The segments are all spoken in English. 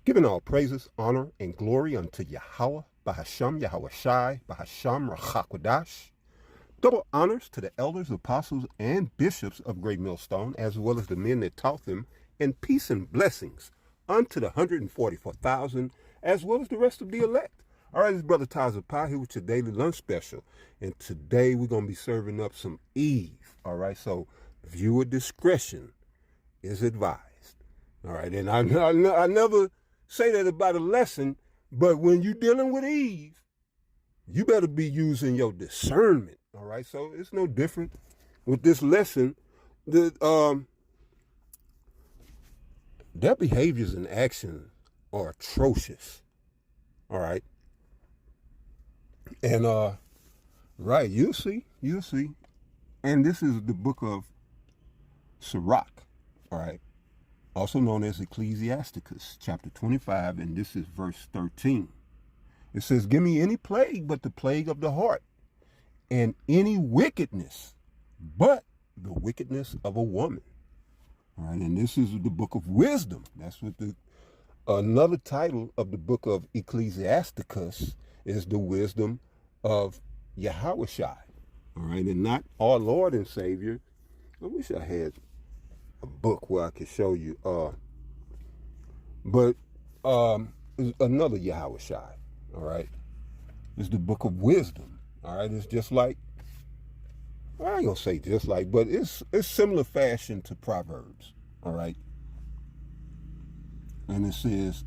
Giving all praises, honor, and glory unto Yahweh, Bahasham, Yahweh Shai, Bahasham, Rachakwadash. Double honors to the elders, apostles, and bishops of Great Millstone, as well as the men that taught them, and peace and blessings unto the 144,000, as well as the rest of the elect. All right, it's Brother Taza Pie here with your daily lunch special. And today we're going to be serving up some Eve. All right, so viewer discretion is advised. All right, and I never say that about a lesson, but when you're dealing with Eve, you better be using your discernment. All right, so it's no different with this lesson. Their behaviors and actions are atrocious. All right, and right, you'll see, and this is the book of Sirach. All right, also known as Ecclesiasticus, chapter 25, and this is verse 13. It says, "Give me any plague but the plague of the heart, and any wickedness but the wickedness of a woman." All right, and this is the book of wisdom. That's what another title of the book of Ecclesiasticus is, the wisdom of Yahweh Shai. All right, and not our Lord and Savior. I wish I had a book where I could show you. But another Yahweh Shai. All right, it's the book of wisdom. All right, it's just like, I ain't gonna say just like, but it's similar fashion to Proverbs. All right, and it says,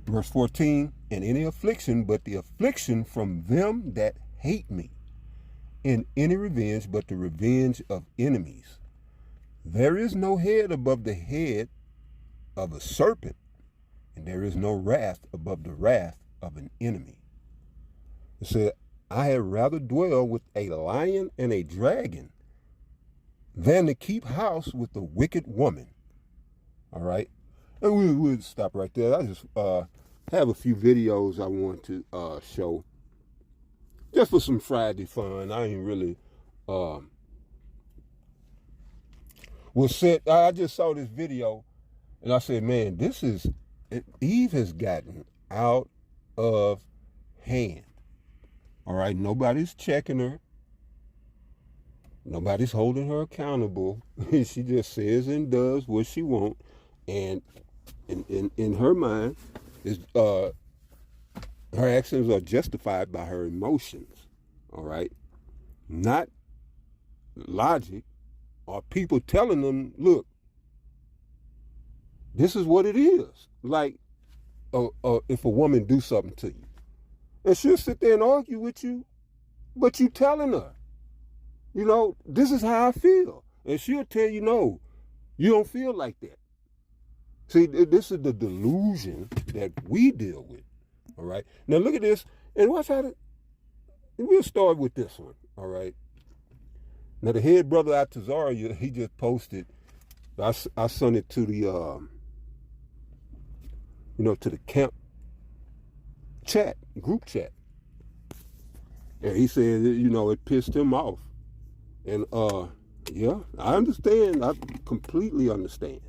verse 14, "And any affliction but the affliction from them that hate me, and any revenge but the revenge of enemies. There is no head above the head of a serpent, and there is no wrath above the wrath of an enemy." It said, "I had rather dwell with a lion and a dragon than to keep house with a wicked woman." All right, and we'll stop right there. I just have a few videos I want to show, just for some Friday fun. I ain't really I just saw this video, and I said, man, Eve has gotten out of hand. All right, nobody's checking her. Nobody's holding her accountable. She just says and does what she wants, and in her mind, her actions are justified by her emotions. All right, not logic or people telling them, look, this is what it is. Like, if a woman do something to you, and she'll sit there and argue with you, but you telling her, this is how I feel. And she'll tell you, no, you don't feel like that. See, this is the delusion that we deal with. All right. Now look at this, and watch how we'll start with this one. All right. Now the head brother at Tazaria, he just posted, I sent it to the, to the camp chat, group chat. And he said, it pissed him off. And yeah, I understand. I completely understand.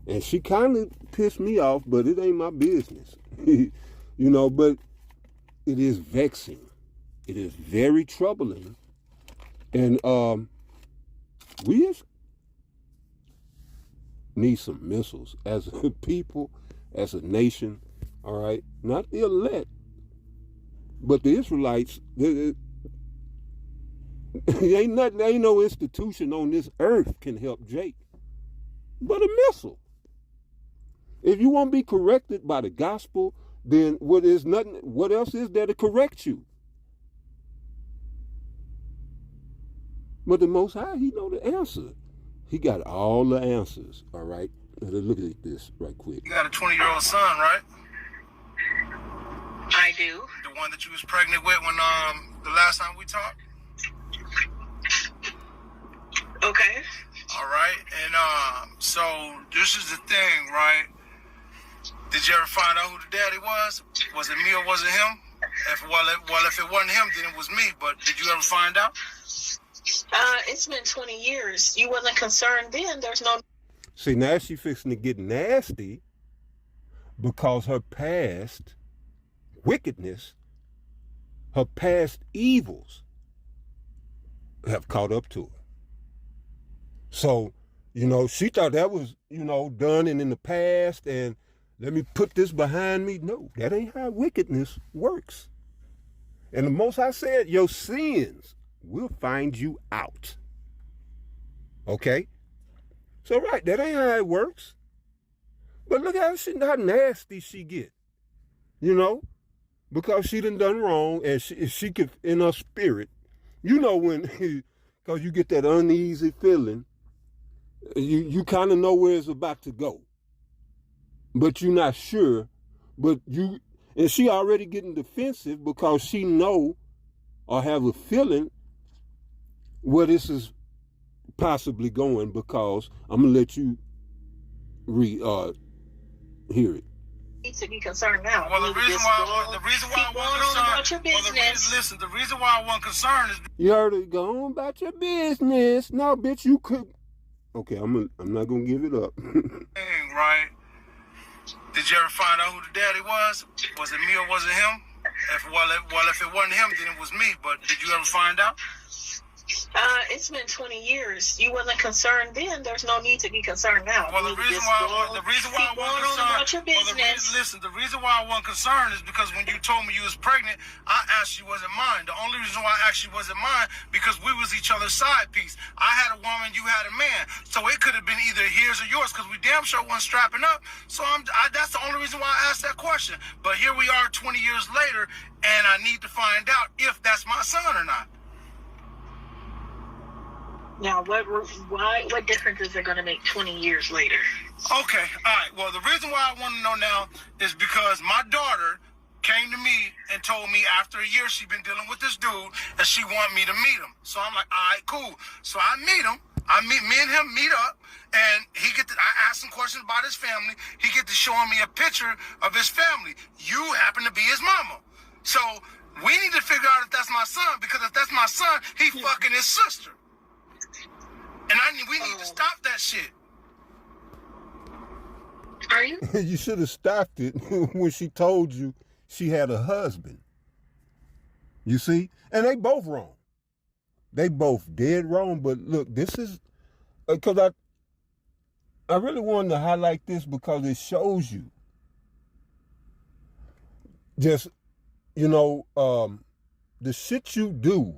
And she kind of pissed me off, but it ain't my business. But it is vexing. It is very troubling. And we just need some missiles as a people, as a nation. All right, not the elect, but the Israelites. There ain't no institution on this earth can help Jake but a missile. If you won't be corrected by the gospel, then what else is there to correct you? But the Most High, he know the answer. He got all the answers. All right, let's look at this right quick. You got a 20-year-old son, right? I do. The one that you was pregnant with when the last time we talked? Okay. All right. And so this is the thing, right? Did you ever find out who the daddy was? Was it me or was it him? If it wasn't him, then it was me. But did you ever find out? It's been 20 years. You wasn't concerned then. There's no See, now she fixing to get nasty because her past wickedness, her past evils have caught up to her. So, she thought that was, done and in the past, and let me put this behind me. No, that ain't how wickedness works. And the Most High said, your sins will find you out. Okay? So, right, that ain't how it works. But look how nasty she get, because she done wrong, and she could, in her spirit, when, because you get that uneasy feeling, you kind of know where it's about to go, but you're not sure, and she already getting defensive because she know or have a feeling where this is possibly going, because I'm going to let you hear it. To be concerned now. Well, the reason why I wasn't concerned. The reason why I wasn't concerned is. You heard it. Go on about your business. No, bitch, you could. Okay, I'm not gonna give it up. Right? Did you ever find out who the daddy was? Was it me or was it him? If it wasn't him, then it was me. But did you ever find out? It's been 20 years. You wasn't concerned then. There's no need to be concerned now. Well, the reason why I wasn't concerned. The reason why I wasn't concerned is because when you told me you was pregnant, I asked you was it mine. The only reason why I asked you was it mine because we was each other's side piece. I had a woman, you had a man, so it could have been either his or yours because we damn sure wasn't strapping up. So that's the only reason why I asked that question. But here we are 20 years later, and I need to find out if that's my son or not. Now, what difference is it going to make 20 years later? Okay, all right. Well, the reason why I want to know now is because my daughter came to me and told me after a year she'd been dealing with this dude and she wanted me to meet him. So I'm like, all right, cool. So I meet him. Me and him meet up, and I asked him questions about his family. He get to showing me a picture of his family. You happen to be his mama. So we need to figure out if that's my son, because if that's my son, he fucking his sister. And we need to stop that shit. Are you? You should have stopped it when she told you she had a husband. You see? And they both wrong. They both dead wrong. But look, this is because I really wanted to highlight this because it shows you just, the shit you do.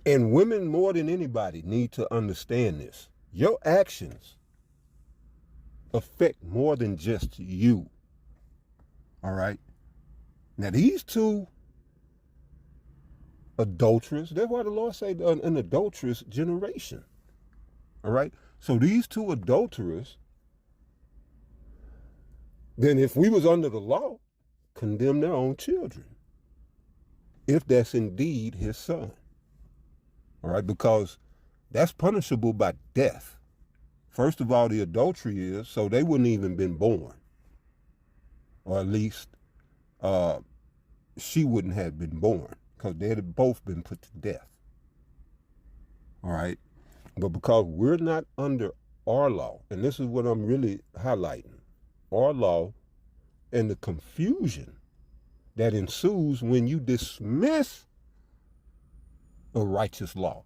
And women more than anybody need to understand this. Your actions affect more than just you. All right? Now, these two adulterers, that's why the Lord said an adulterous generation. All right? So these two adulterers, then if we was under the law, condemn their own children. If that's indeed his son. All right, because that's punishable by death. First of all, the adultery is, so they wouldn't even been born. Or at least she wouldn't have been born, because they'd have both been put to death. All right, but because we're not under our law, and this is what I'm really highlighting, our law and the confusion that ensues when you dismiss a righteous law.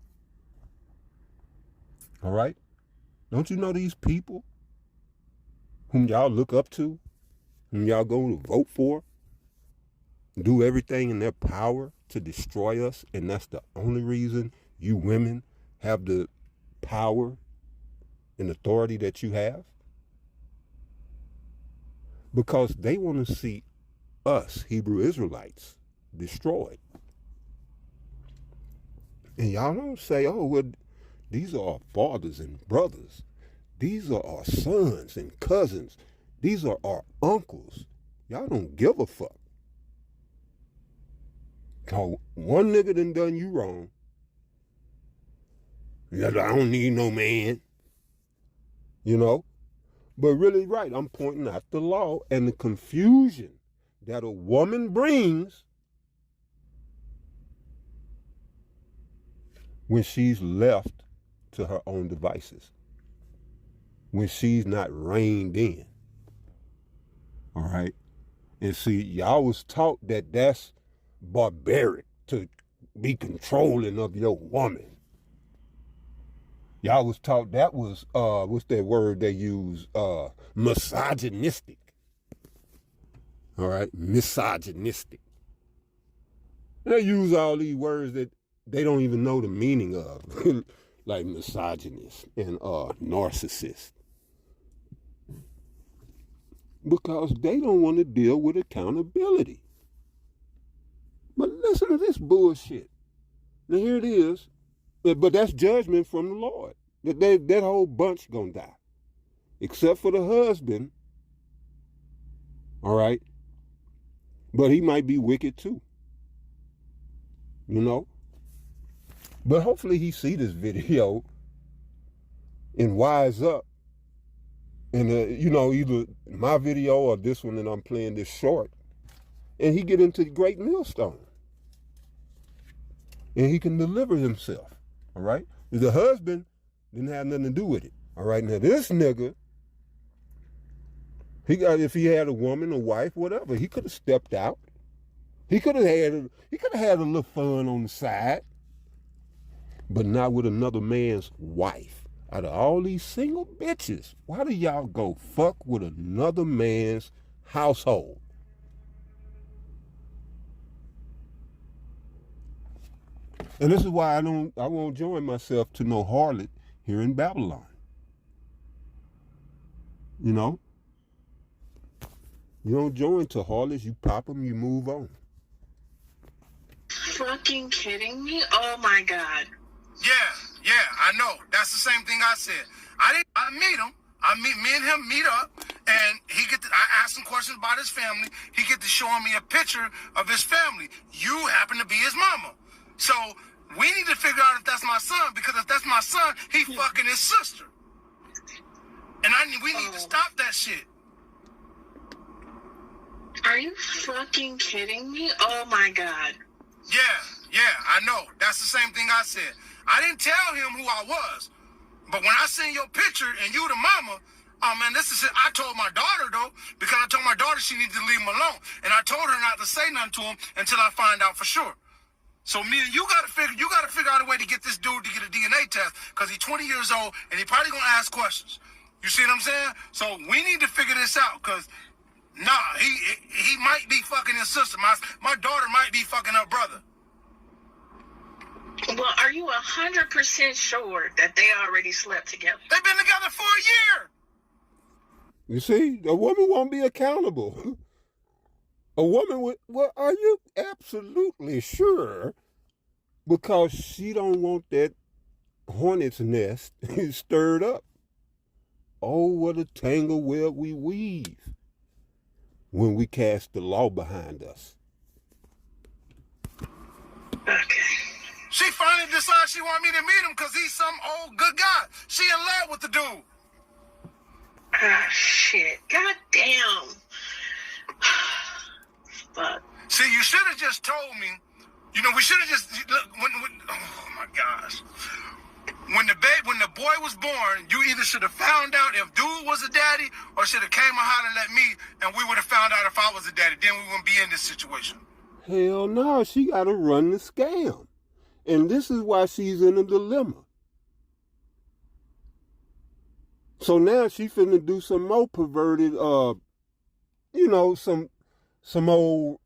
All right? Don't you know these people whom y'all look up to, whom y'all go to vote for, do everything in their power to destroy us, and that's the only reason you women have the power and authority that you have? Because they want to see us, Hebrew Israelites, destroyed. And y'all don't say, oh, well, these are our fathers and brothers. These are our sons and cousins. These are our uncles. Y'all don't give a fuck. Cause one nigga done you wrong. I don't need no man. But really right, I'm pointing out the law and the confusion that a woman brings when she's left to her own devices. when she's not reined in. All right? And see, y'all was taught that that's barbaric to be controlling of your woman. Y'all was taught that was, what's that word they use? Misogynistic. All right? Misogynistic. They use all these words that they don't even know the meaning of, like misogynist and narcissist. Because they don't want to deal with accountability. But listen to this bullshit. Now here it is. But that's judgment from the Lord. That whole bunch gonna die. Except for the husband. All right? But he might be wicked too. You know? But hopefully he see this video and wise up. And, either my video or this one that I'm playing this short. And he get into the great millstone. And he can deliver himself. All right? The husband didn't have nothing to do with it. All right? Now this nigga, if he had a woman, a wife, whatever, he could have stepped out. He could have had a little fun on the side. But not with another man's wife. Out of all these single bitches, why do y'all go fuck with another man's household? And this is why I won't join myself to no harlot here in Babylon. You know? You don't join to harlots, you pop them, you move on. Fucking kidding me? Oh my God. Yeah, I know. That's the same thing I said. I meet him. Me and him meet up, and I asked him questions about his family. He get to showing me a picture of his family. You happen to be his mama. So we need to figure out if that's my son, because if that's my son, he fucking his sister. And we need to stop that shit. Are you fucking kidding me? Oh my God. Yeah, I know. That's the same thing I said. I didn't tell him who I was. But when I seen your picture and you the mama, oh man, this is it. I told my daughter though, because I told my daughter she needed to leave him alone. And I told her not to say nothing to him until I find out for sure. So me and you gotta figure out a way to get this dude to get a DNA test, because he's 20 years old and he probably gonna ask questions. You see what I'm saying? So we need to figure this out, because he might be fucking his sister. My daughter might be fucking her brother. Well, are you 100% sure that they already slept together? They've been together for a year. You see, a woman won't be accountable. A woman would, well, are you absolutely sure? Because she don't want that hornet's nest stirred up. Oh, what a tangle web we weave when we cast the law behind us. Okay. She finally decides she want me to meet him because he's some old good guy. She in love with the dude. Ah, shit. God damn. Fuck. See, you should have just told me. You know, we should have just look, oh my gosh. When the boy was born, you either should have found out if dude was a daddy, or should have came and hollered at me, and we would have found out if I was a daddy. Then we wouldn't be in this situation. Hell no, she got to run the scam. And this is why she's in a dilemma. So now she finna do some more perverted, some old,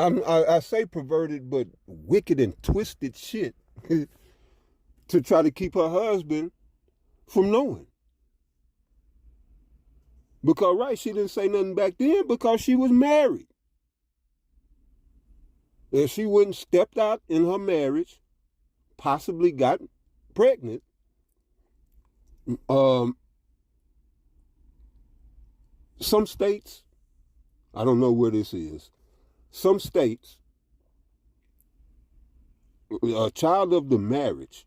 I say perverted, but wicked and twisted shit to try to keep her husband from knowing. Because, right, she didn't say nothing back then because she was married. If she wouldn't stepped out in her marriage, possibly got pregnant, some states, I don't know where this is, some states, a child of the marriage,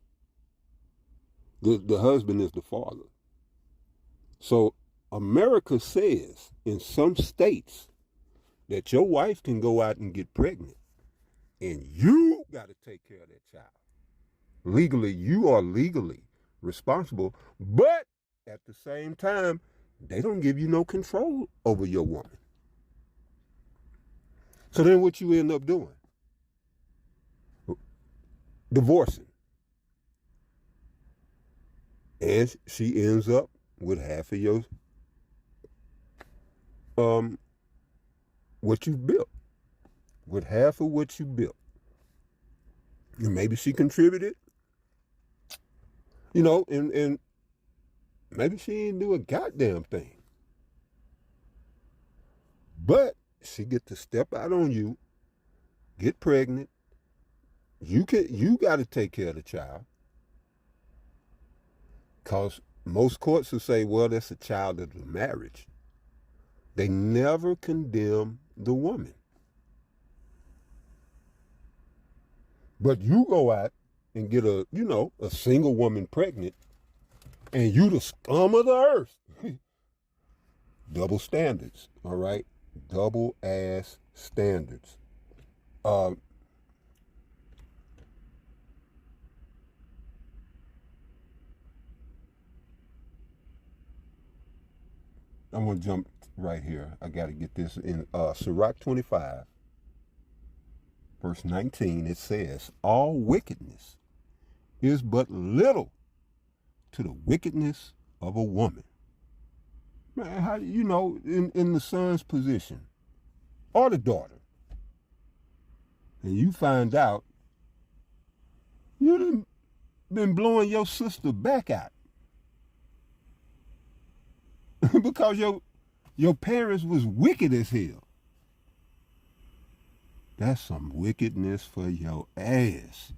the husband is the father. So America says in some states that your wife can go out and get pregnant, and you got to take care of that child. Legally, you are legally responsible, but at the same time, they don't give you no control over your woman. So then what you end up doing? Divorcing. And she ends up with half of your what you built. With half of what you built. And maybe she contributed. You know, and maybe she didn't do a goddamn thing. But she get to step out on you, get pregnant. You got to take care of the child. Because most courts will say, well, that's a child of the marriage. They never condemn the woman. But you go out and get a single woman pregnant, and you the scum of the earth. Double standards, all right? Double ass standards. I'm going to jump right here. I got to get this in Sirach 25, verse 19. It says, all wickedness is but little to the wickedness of a woman. Man, how in the son's position or the daughter, and you find out you've been blowing your sister back out because your parents was wicked as hell. That's some wickedness for your ass.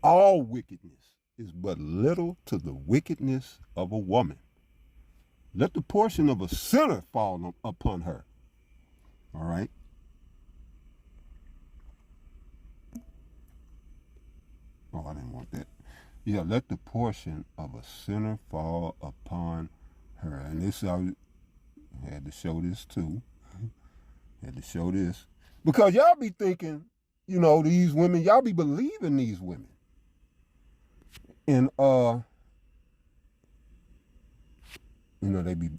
All wickedness is but little to the wickedness of a woman. Let the portion of a sinner fall upon her. All right? Oh, I didn't want that. Yeah, let the portion of a sinner fall upon her. And this, I had to show this too. Had to show this. Because y'all be thinking, these women, y'all be believing these women. And, they be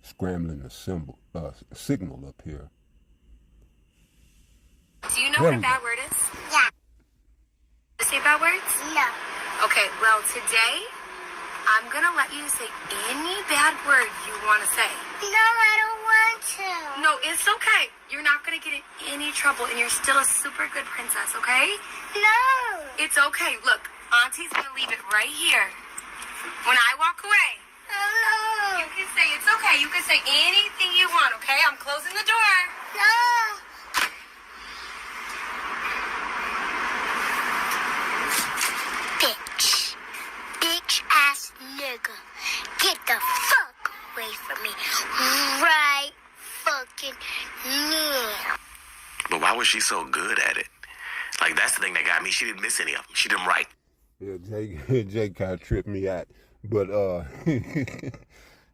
scrambling the signal up here. Do you know what a bad word is? Yeah. To say bad words? No. Okay, well, today, I'm going to let you say any bad word you want to say. No, I don't want to. No, it's okay. You're not going to get in any trouble, and you're still a super good princess, okay? No. It's okay. Look, Auntie's going to leave it right here. When I walk away, No. you can say it's okay. You can say anything you want, okay? I'm closing the door. No. Bitch. Bitch ass nigga. Get the fuck away from me. Right fucking now. But why was she so good at it? Like, that's the thing that got me. She didn't miss any of them. She didn't write. Yeah, Jay kind of tripped me out. But,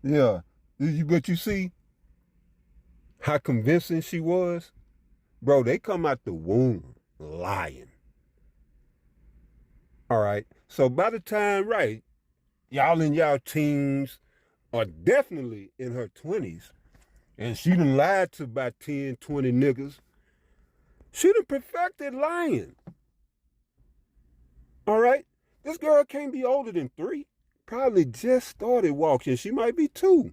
yeah. But you see how convincing she was? Bro, they come out the womb lying. All right? So by the time, right, y'all in y'all teens are definitely in her 20s, and she done lied to about 10, 20 niggas, she done perfected lying. All right? This girl can't be older than 3. Probably just started walking. She might be 2.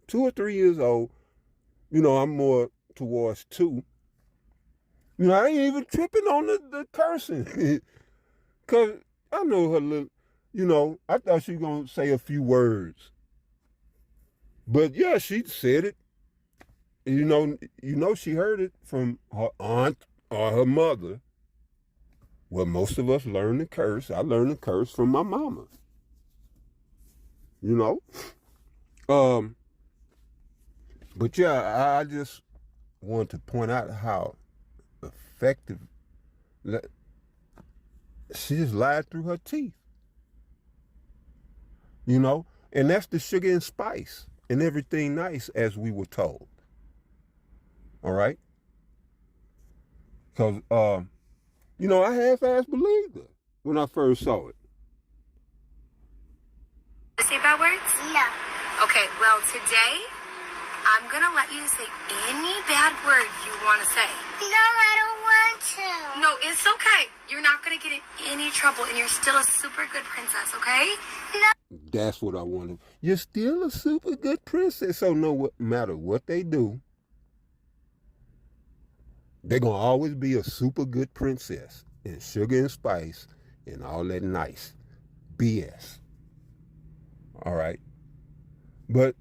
2 or 3 years old. I'm more towards 2. I ain't even tripping on the cursing. Because I know her little, I thought she was going to say a few words. But yeah, she said it. She heard it from her aunt or her mother. Well, most of us learn to curse. I learned to curse from my mama. But yeah, I just want to point out how effective she just lied through her teeth. And that's the sugar and spice and everything nice, as we were told. All right? Because You know, I half-ass believed her when I first saw it. Say bad words? No. Okay, well, today, I'm gonna let you say any bad word you want to say. No, I don't want to. No, it's okay. You're not gonna get in any trouble, and you're still a super good princess, okay? That's what I wanted. You're still a super good princess, so no matter what they do, they're going to always be a super good princess and sugar and spice and all that nice BS. All right. But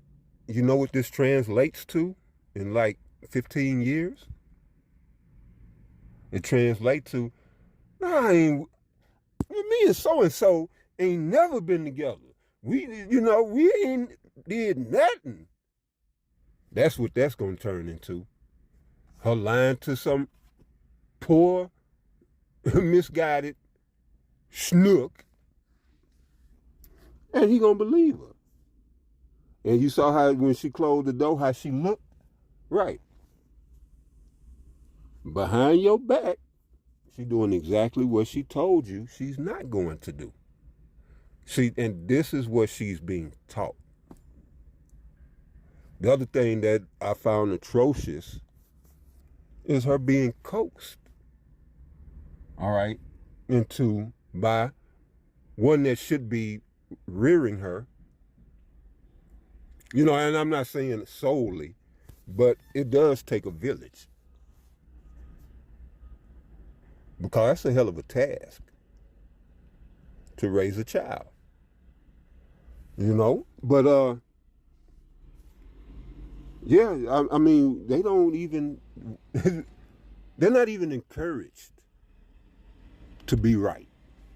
you know what this translates to in like 15 years? It translates to, nah, me and so ain't never been together. We ain't did nothing. That's what that's going to turn into. Her lying to some poor, misguided schnook, and he gonna believe her. And you saw how when she closed the door, how she looked? Right. Behind your back, she doing exactly what she told you she's not going to do. And this is what she's being taught. The other thing that I found atrocious is her being coaxed, all right, into by one that should be rearing her. You know, and I'm not saying solely, but it does take a village. Because that's a hell of a task to raise a child. You know? But, yeah, I mean, they don't even, they're not even encouraged to be right.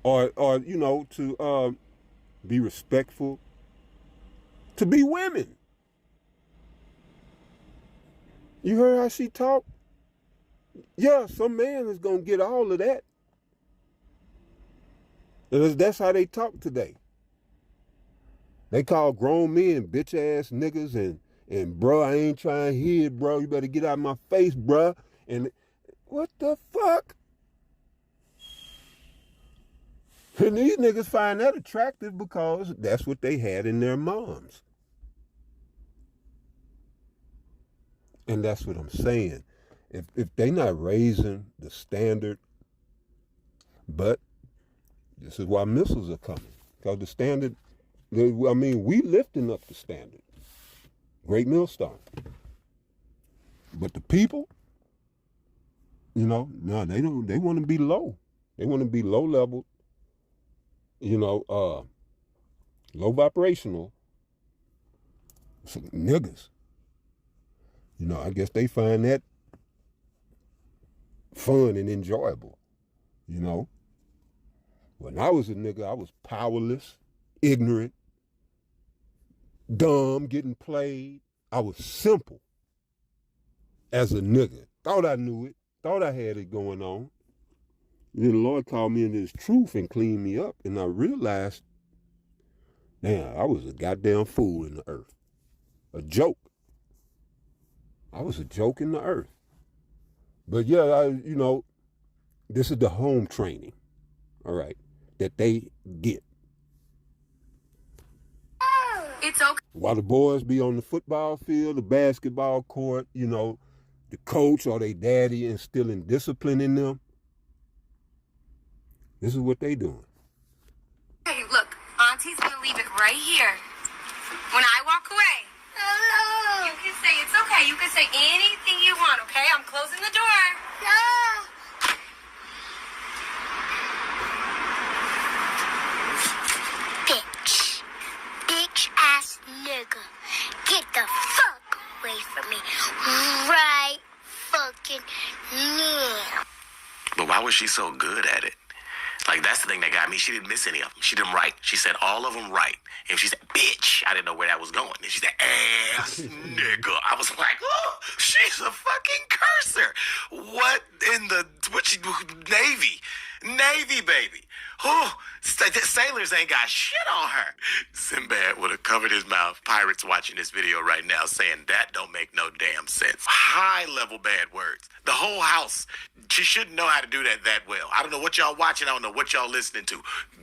Or you know, to be respectful, to be women. You heard how she talked? Yeah, some man is going to get all of that. And that's how they talk today. They call grown men bitch-ass niggas and bro, I ain't trying to hear it, bro. You better get out of my face, bro. And what the fuck? And these niggas find that attractive because that's what they had in their moms. And that's what I'm saying. If they not raising the standard, but this is why missiles are coming. Because the standard, I mean, we lifting up the standard. Great millstone. But the people, you know, no, they don't. They want to be low. They want to be low level. You know, low vibrational. So, niggas. You know, I guess they find that fun and enjoyable. You know, when I was a nigga, I was powerless, ignorant, dumb, getting played. I was simple as a nigga. Thought I knew it. Thought I had it going on. Then the Lord called me into his truth and cleaned me up. And I realized, damn, I was a goddamn fool in the earth. A joke. I was a joke in the earth. But yeah, you know, this is the home training, all right, that they get. It's okay. While the boys be on the football field, the basketball court, you know, the coach or their daddy instilling discipline in them, this is what they doing. Hey, look, Auntie's gonna leave it right here. When I walk away, No. you can say it's okay. You can say anything you want, okay? I'm closing the door. No. Bitch. Bitch ass nigga. Get the fuck away from me. Right fucking now. But why was she so good at it? Like, that's the thing that got me. She didn't miss any of them. She did them right. She said all of them right. And she said, bitch, I didn't know where that was going. And she said, ass nigga. I was like, oh, she's a fucking cursor. What in the, Navy? Navy, baby. Oh, Sailors ain't got shit on her. Sinbad would have covered his mouth. Pirates watching this video right now saying that don't make no damn sense. High-level bad words. The whole house. She shouldn't know how to do that well. I don't know what y'all watching. I don't know what y'all listening to.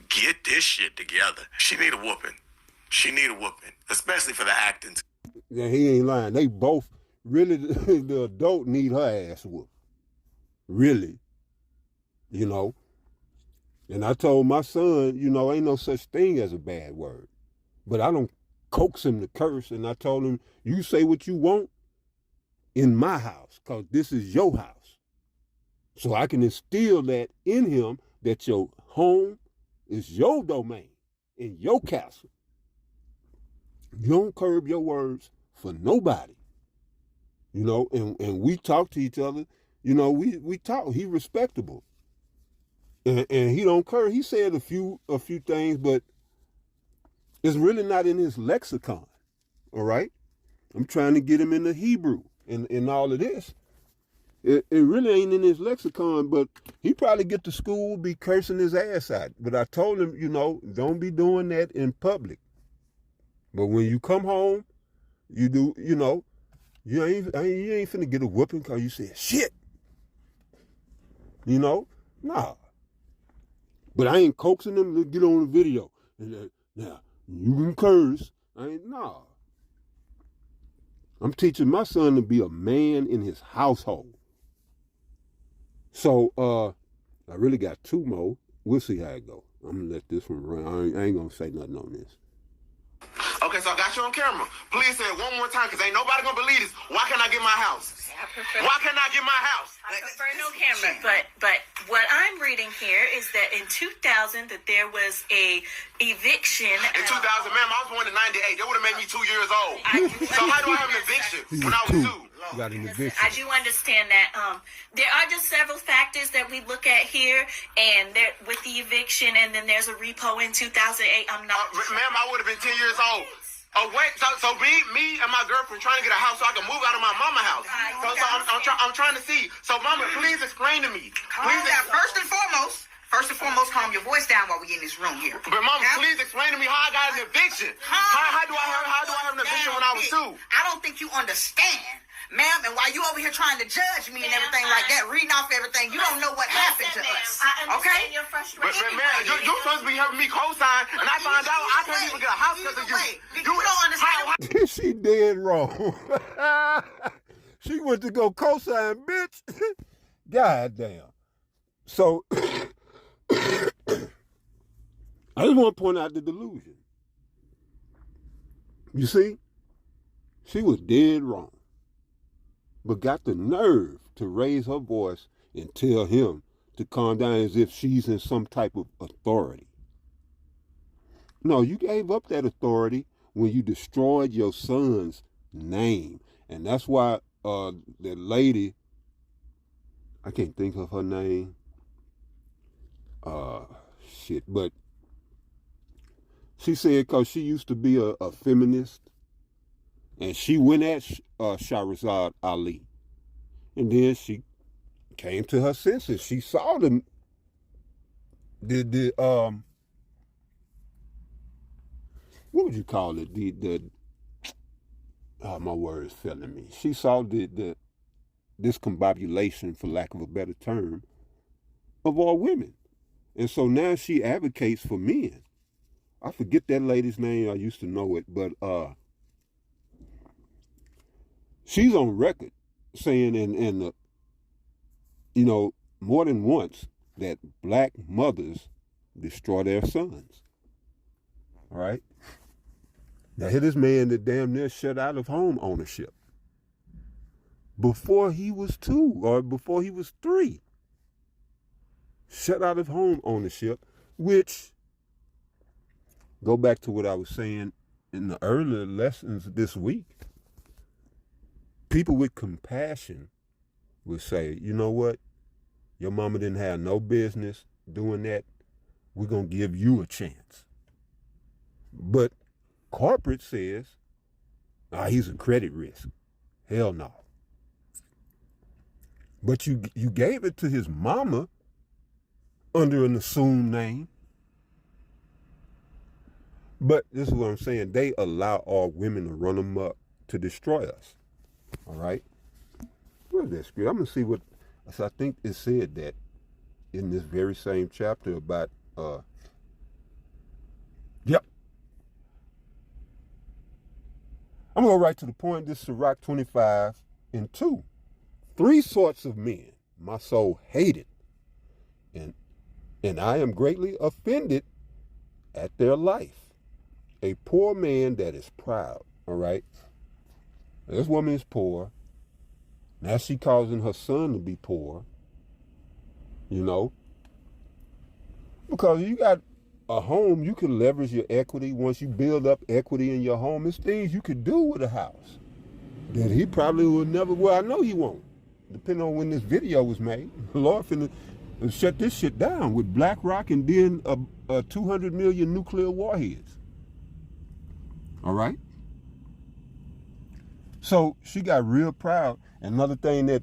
Get this shit together. She need a whooping. She need a whooping, especially for the acting. Yeah, he ain't lying. They both really, the adult need her ass whooped. Really. You know. And I told my son, you know, ain't no such thing as a bad word. But I don't coax him to curse. And I told him, you say what you want in my house, because this is your house. So I can instill that in him, that your home is your domain, in your castle. You don't curb your words for nobody. You know, and we talk to each other. You know, we talk. He respectable. And he don't curse. He said a few things, but it's really not in his lexicon. All right? I'm trying to get him into Hebrew and all of this. It really ain't in his lexicon, but he probably get to school, be cursing his ass out. But I told him, you know, don't be doing that in public. But when you come home, you do, you know, you ain't finna get a whooping because you said shit. You know? Nah. But I ain't coaxing them to get on the video. And now, you can curse. Nah. I'm teaching my son to be a man in his household. So, I really got two more. We'll see how it go. I'm going to let this one run. I ain't going to say nothing on this. Okay, so I got you on camera. Please say it one more time, because ain't nobody going to believe this. Why can't I get my house? Why can't I get my house? I prefer no camera, but what I'm reading here is that in 2000 that there was a eviction. In 2000, ma'am, I was born in 98. That would have made me 2 years old. So how do I have an eviction when I was 2? Got an eviction. I do understand that. There are just several factors that we look at here, and there with the eviction, and then there's a repo in 2008. I'm not. Ma'am, I would have been 10 years old. Oh wait, so me and my girlfriend trying to get a house so I can move out of my mama house. So I'm trying to see. So mama, please explain to me. Please, First and foremost, calm your voice down while we in this room here. But mama, please explain to me how I got an eviction. How do I have an eviction when I was 2? I don't think you understand, ma'am. And while you over here trying to judge me and everything like that, reading off everything, you don't know what happened to us. I understand Okay? your frustration. But man, you're supposed to be helping me co-sign, and I find out I can't even get a house because of you. You don't understand. She dead wrong. She went to go co-sign, bitch. God damn. So, I just want to point out the delusion. You see? She was dead wrong. But got the nerve to raise her voice and tell him to calm down as if she's in some type of authority. No, you gave up that authority when you destroyed your son's name. And that's why the lady, I can't think of her name. But she said because she used to be a feminist, and she went at Shahrazad Ali. And then she came to her senses. She saw what would you call it? My word is failing me. She saw the discombobulation, for lack of a better term, of all women. And so now she advocates for men. I forget that lady's name. I used to know it, but she's on record saying, and you know, more than once, that black mothers destroy their sons. All right? Now, here this man that damn near shut out of home ownership before he was 2 or before he was 3. Shut out of home ownership, which, go back to what I was saying in the earlier lessons this week. People with compassion would say, you know what? Your mama didn't have no business doing that. We're going to give you a chance. But corporate says, he's a credit risk. Hell no. But you gave it to his mama under an assumed name. But this is what I'm saying. They allow all women to run them up to destroy us. All right? Where's that script? I'm going to see what... So I think it said that in this very same chapter about... Yep. I'm going to go right to the point. This is Sirach 25:2. 3 sorts of men my soul hated, and I am greatly offended at their life. A poor man that is proud, all right? This woman is poor. Now she causing her son to be poor, you know? Because you got a home, you can leverage your equity. Once you build up equity in your home, there's things you could do with a house that he probably will never, well, I know he won't, depending on when this video was made. The Lord finna shut this shit down with BlackRock and then 200 million nuclear warheads. All right? So she got real proud. Another thing that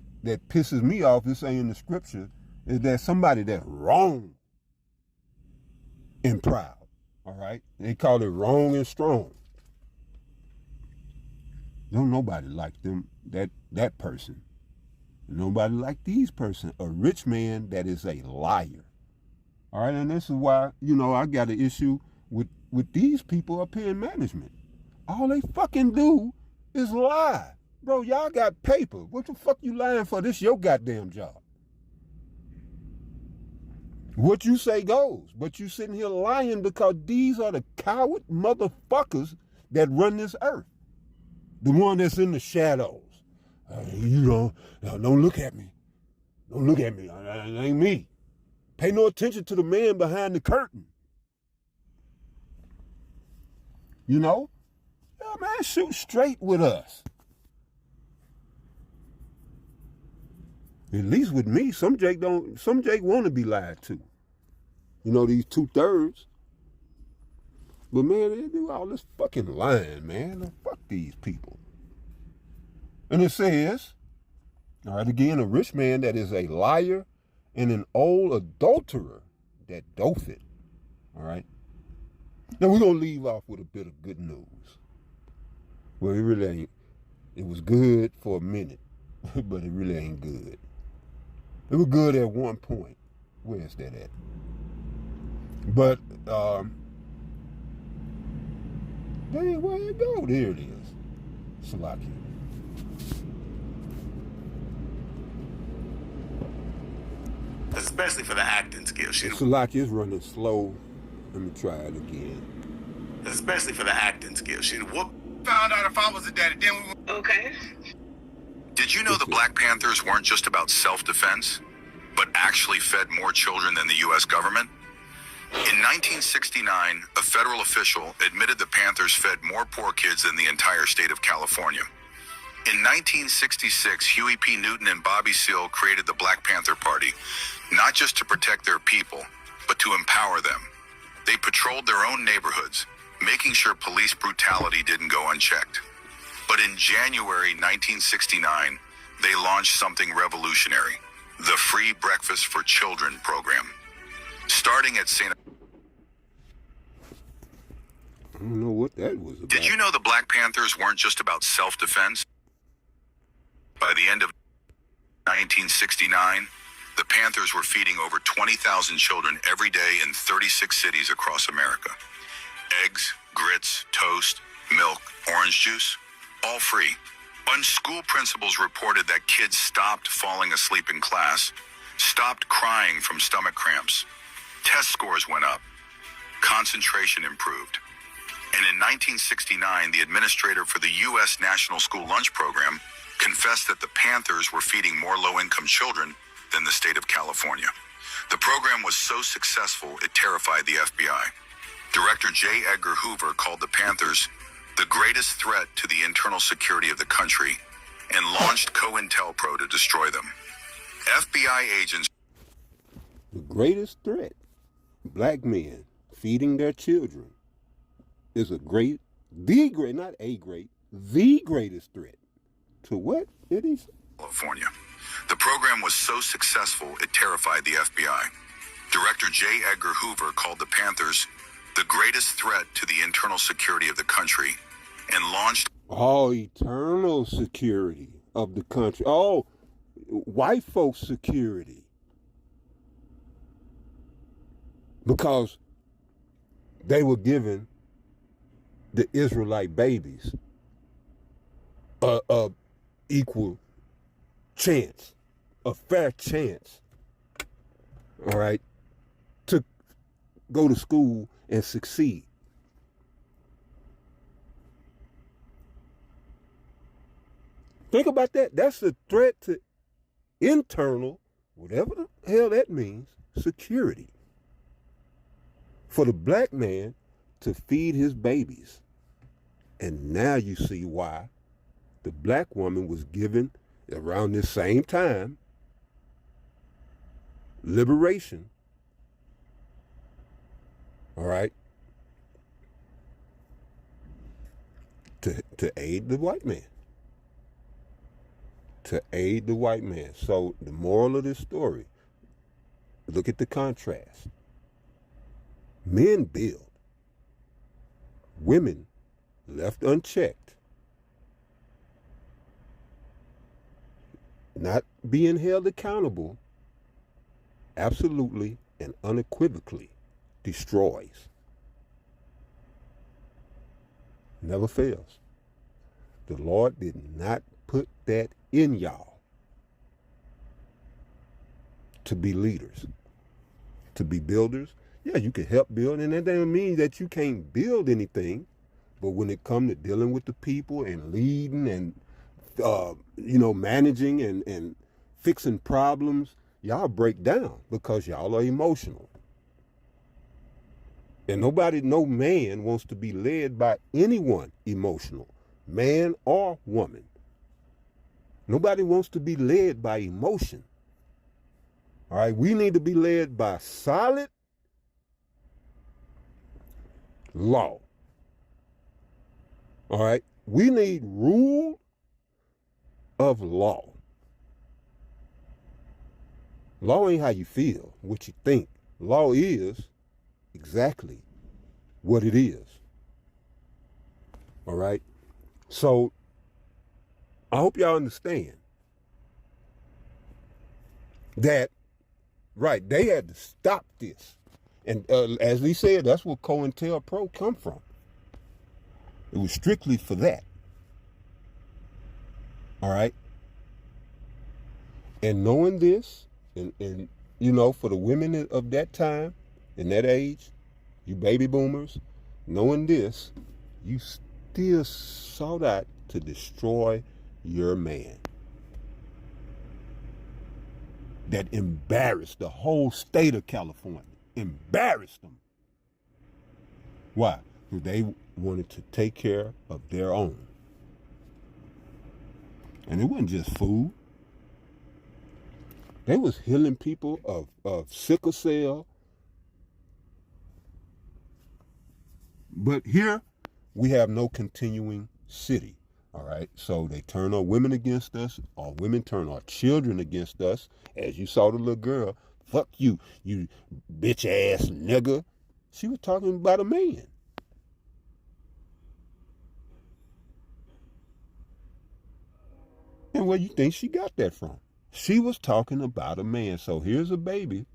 pisses me off, this ain't in the scripture, is that somebody that's wrong and proud. All right? They call it wrong and strong. Don't nobody like them, that person. Nobody like these person. A rich man that is a liar. All right? And this is why, you know, I got an issue with these people up here in management. All they fucking do is lie. Bro, y'all got paper. What the fuck you lying for? This your goddamn job. What you say goes. But you sitting here lying because these are the coward motherfuckers that run this earth. The one that's in the shadows. Don't look at me. Don't look at me. It ain't me. Pay no attention to the man behind the curtain. You know? Yeah, man, shoot straight with us. At least with me, some Jake want to be lied to. You know, these 2/3. But man, they do all this fucking lying, man. Fuck these people. And it says, all right, again, a rich man that is a liar and an old adulterer that doth it. All right. Now we're going to leave off with a bit of good news. Well, it really ain't. It was good for a minute, but it really ain't good. It was good at one point. Where's that at? But, dang, where it go? There it is. Salakia. Especially for the acting skills. Salakia is running slow. Let me try it again. Especially for the acting skills. She'd whoop. Found out if I was a daddy, then we would. Okay. Did you know the Black Panthers weren't just about self-defense, but actually fed more children than the U.S. government? In 1969, a federal official admitted the Panthers fed more poor kids than the entire state of California. In 1966, Huey P. Newton and Bobby Seale created the Black Panther Party, not just to protect their people, but to empower them. They patrolled their own neighborhoods, making sure police brutality didn't go unchecked. But in January 1969, they launched something revolutionary, the Free Breakfast for Children program. Starting at St. I don't know what that was about. Did you know the Black Panthers weren't just about self-defense? By the end of 1969, the Panthers were feeding over 20,000 children every day in 36 cities across America. Eggs, grits, toast, milk, orange juice, all free. When school principals reported that kids stopped falling asleep in class, stopped crying from stomach cramps, test scores went up, concentration improved. And in 1969, the administrator for the U.S. National School Lunch Program confessed that the Panthers were feeding more low-income children than the state of California. The program was so successful, it terrified the FBI. Director J. Edgar Hoover called the Panthers the greatest threat to the internal security of the country and launched COINTELPRO to destroy them. FBI agents... The greatest threat, black men feeding their children, is the greatest threat. To what? It is California. The program was so successful, it terrified the FBI. Director J. Edgar Hoover called the Panthers the greatest threat to the internal security of the country, and launched eternal security of the country. White folks' security. Because they were given the Israelite babies a equal chance, a fair chance, all right, to go to school and succeed. Think about that. That's a threat to internal, whatever the hell that means, security. For the black man to feed his babies. And now you see why the black woman was given, around this same time, liberation, all right, to aid the white man. To aid the white man. So the moral of this story, look at the contrast. Men build. Women left unchecked. Not being held accountable, absolutely and unequivocally destroys. Never fails. The Lord did not put that in y'all to be leaders, to be builders. Yeah, you can help build, and that doesn't mean that you can't build anything. But when it comes to dealing with the people and leading and, managing and fixing problems, y'all break down because y'all are emotional. And no man wants to be led by anyone emotional, man or woman. Nobody wants to be led by emotion. All right, we need to be led by solid law. All right, we need rule of law. Law ain't how you feel, what you think. Law is exactly what it is. All right, so I hope y'all understand that, right, they had to stop this. And as we said, that's where COINTELPRO come from. It was strictly for that. All right? And knowing this, and for the women of that time, in that age, you baby boomers, knowing this, you still sought out to destroy your man. That embarrassed the whole state of California. Embarrassed them. Why? Because they wanted to take care of their own. And it wasn't just food. They was healing people of sickle cell. But here, we have no continuing city. All right, so they turn our women against us, or women turn our children against us. As you saw the little girl, fuck you, you bitch ass nigga. She was talking about a man. And where you think she got that from? She was talking about a man. So here's a baby,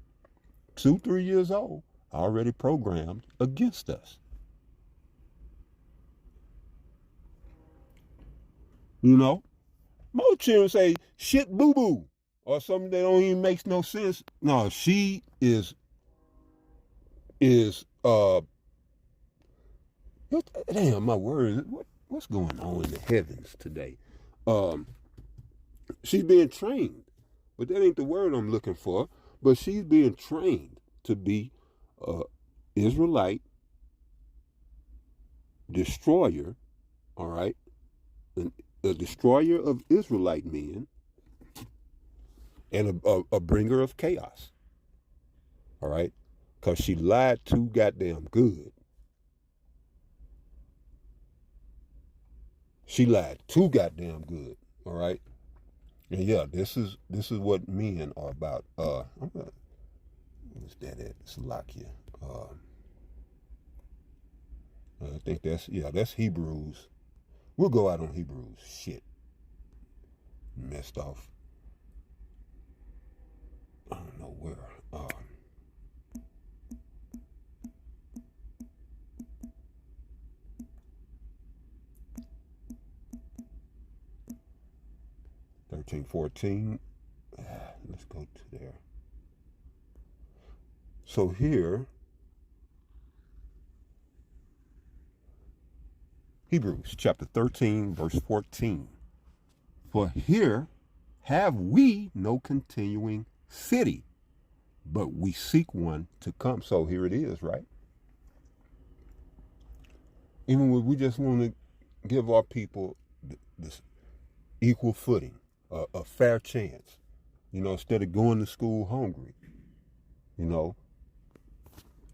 2-3 years old, already programmed against us. Most children say shit boo boo or something that don't even make no sense. No, she is damn, my word, what's going on in the heavens today? She's being trained, but that ain't the word I'm looking for. But she's being trained to be a Israelite destroyer, all right? A destroyer of Israelite men and a bringer of chaos. All right? Because she lied too goddamn good. She lied too goddamn good. All right? And yeah, this is what men are about. What's that at? Slovakia. I think that's Hebrews. We'll go out on Hebrews. Shit. Messed off. I don't know where. 13:14. Let's go to there. So here, Hebrews chapter 13, verse 14. For here have we no continuing city, but we seek one to come. So here it is, right? Even when we just want to give our people this equal footing, a fair chance, instead of going to school hungry,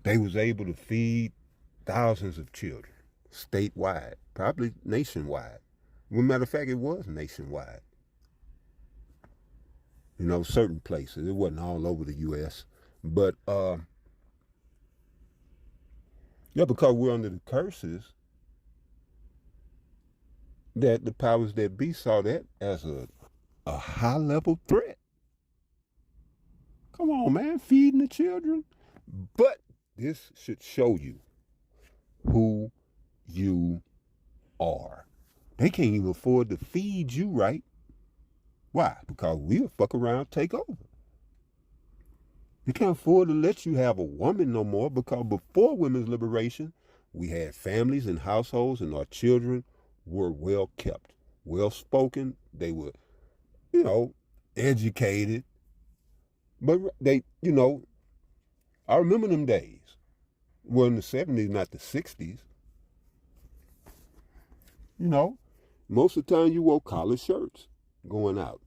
they was able to feed thousands of children statewide, probably nationwide. As a matter of fact, it was nationwide. Certain places. It wasn't all over the U.S. But, because we're under the curses, that the powers that be saw that as a high-level threat. Come on, man, feeding the children. But this should show you who you are. They can't even afford to feed you right. Why? Because we'll fuck around, take over. They can't afford to let you have a woman no more, because before women's liberation, we had families and households, and our children were well kept, well spoken. They were, educated. But they, I remember them days. Well, in the 70s, not the 60s. Most of the time you wore collar shirts going out.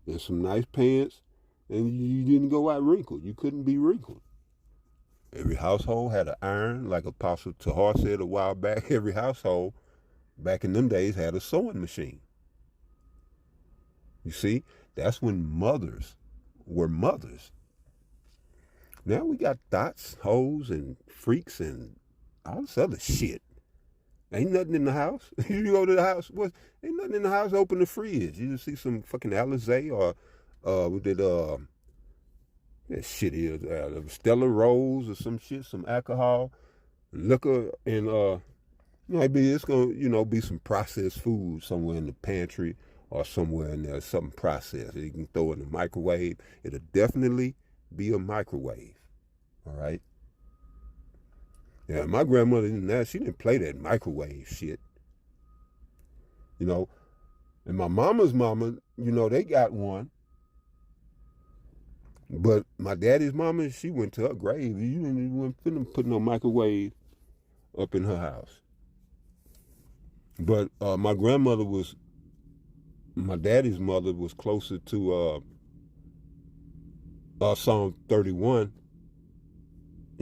And some nice pants, and you didn't go out wrinkled. You couldn't be wrinkled. Every household had an iron, like Apostle Tahar said a while back. Every household back in them days had a sewing machine. You see, that's when mothers were mothers. Now we got thoughts, hoes, and freaks, and all this other shit. Ain't nothing in the house. You go to the house, ain't nothing in the house. Open the fridge. You just see some fucking Alizé or that shit is Stella Rose or some shit, some alcohol, liquor, and maybe it's gonna be some processed food somewhere in the pantry or somewhere in there, something processed. You can throw it in the microwave. It'll definitely be a microwave. All right. Yeah, my grandmother she didn't play that microwave shit. And my mama's mama, they got one. But my daddy's mama, she went to her grave. You didn't even put no microwave up in her house. But my daddy's mother was closer to Psalm 31.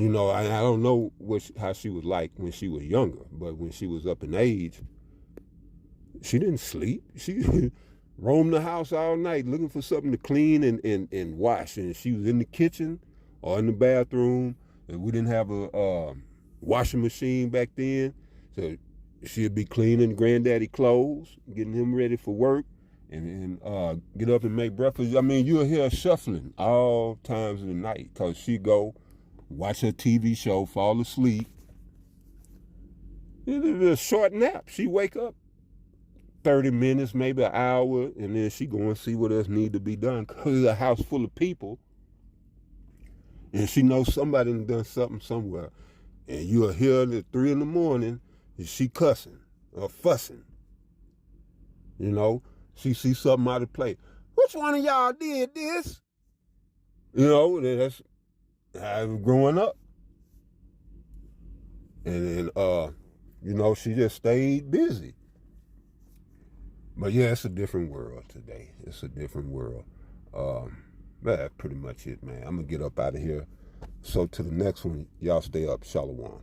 I don't know how she was like when she was younger, but when she was up in age, she didn't sleep. She roamed the house all night looking for something to clean and wash. And she was in the kitchen or in the bathroom, and we didn't have a washing machine back then. So she'd be cleaning granddaddy clothes, getting him ready for work, and get up and make breakfast. I mean, you'll hear her shuffling all times of the night, because she go watch her TV show, fall asleep. It's a short nap. She wake up 30 minutes, maybe an hour, and then she go and see what else need to be done, because it's a house full of people, and she knows somebody done something somewhere. And you'll hear her at 3 in the morning, and she cussing or fussing. She sees something out of place. Which one of y'all did this? That's how I was growing up. And she just stayed busy. But yeah, it's a different world today. It's a different world. That's pretty much it, man. I'm going to get up out of here. So to the next one, y'all stay up. Shalom.